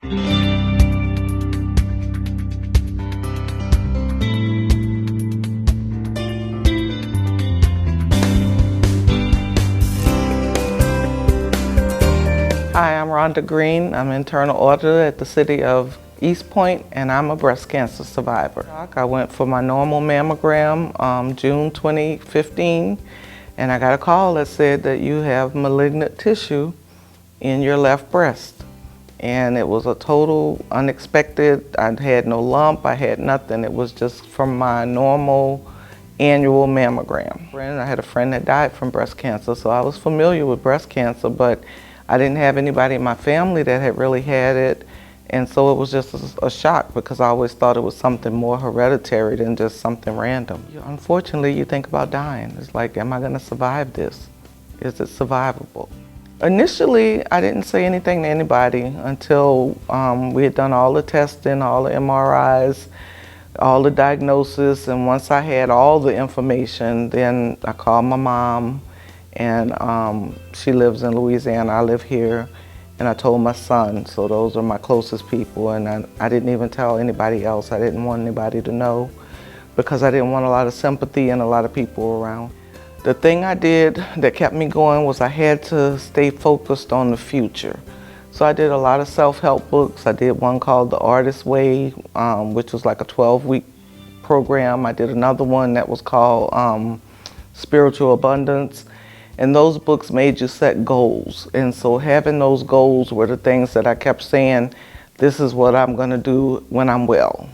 Hi, I'm Rhonda Greene. I'm internal auditor at the City of East Point, and I'm a breast cancer survivor. I went for my normal mammogram June 2015, and I got a call that said that you have malignant tissue in your left breast. And it was a total unexpected. I had no lump, I had nothing. It was just from my normal annual mammogram. I had a friend that died from breast cancer, so I was familiar with breast cancer, but I didn't have anybody in my family that had really had it, and so it was just a shock because I always thought it was something more hereditary than just something random. Unfortunately, you think about dying. It's like, am I going to survive this? Is it survivable? Initially, I didn't say anything to anybody until we had done all the testing, all the MRIs, all the diagnosis, and once I had all the information, then I called my mom, and she lives in Louisiana, I live here, and I told my son, so those are my closest people, and I didn't even tell anybody else. I didn't want anybody to know because I didn't want a lot of sympathy and a lot of people around. The thing I did that kept me going was I had to stay focused on the future. So I did a lot of self-help books. I did one called The Artist's Way, which was like a 12-week program. I did another one that was called Spiritual Abundance. And those books made you set goals. And so having those goals were the things that I kept saying, this is what I'm gonna do when I'm well.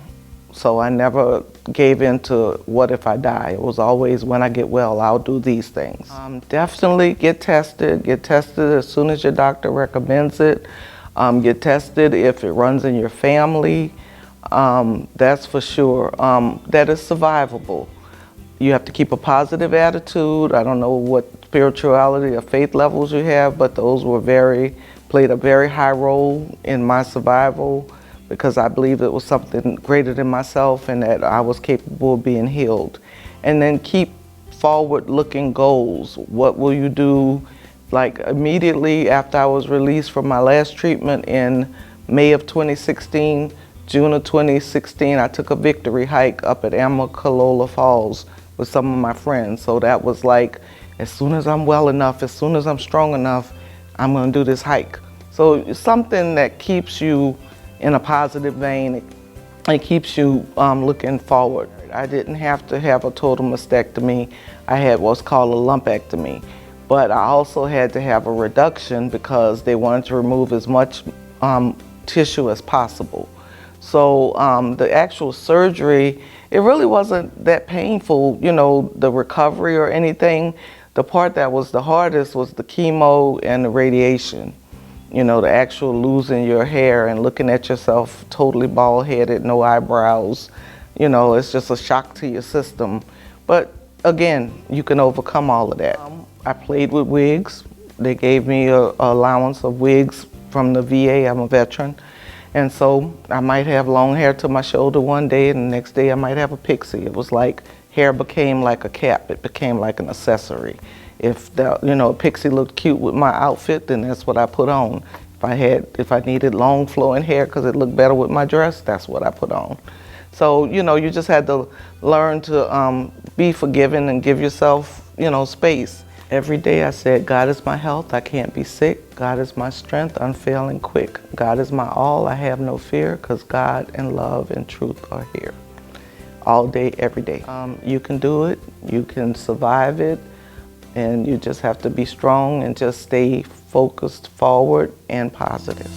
So I never gave in to what if I die. It was always when I get well, I'll do these things. Definitely get tested as soon as your doctor recommends it. Get tested if it runs in your family, that's for sure. That is survivable. You have to keep a positive attitude. I don't know what spirituality or faith levels you have, but those played a very high role in my survival because I believed it was something greater than myself and that I was capable of being healed. And then keep forward-looking goals. What will you do? Like immediately after I was released from my last treatment in May of 2016, June of 2016, I took a victory hike up at Amicalola Falls with some of my friends. So that was like, as soon as I'm well enough, as soon as I'm strong enough, I'm gonna do this hike. So it's something that keeps you in a positive vein. It keeps you looking forward. I didn't have to have a total mastectomy. I had what's called a lumpectomy. But I also had to have a reduction because they wanted to remove as much tissue as possible. So the actual surgery, it really wasn't that painful, you know, the recovery or anything. The part that was the hardest was the chemo and the radiation. You know, the actual losing your hair and looking at yourself totally bald-headed, no eyebrows. You know, it's just a shock to your system. But again, you can overcome all of that. I played with wigs. They gave me an allowance of wigs from the VA. I'm a veteran. And so I might have long hair to my shoulder one day, and the next day I might have a pixie. It was like hair became like a cap. It became like an accessory. If the, you know, a pixie looked cute with my outfit, then that's what I put on. If I needed long flowing hair because it looked better with my dress, that's what I put on. So, you know, you just had to learn to be forgiving and give yourself, you know, space. Every day I said, God is my health, I can't be sick. God is my strength, unfailing quick. God is my all, I have no fear, because God and love and truth are here. All day, every day. You can do it, you can survive it, and you just have to be strong and just stay focused forward and positive.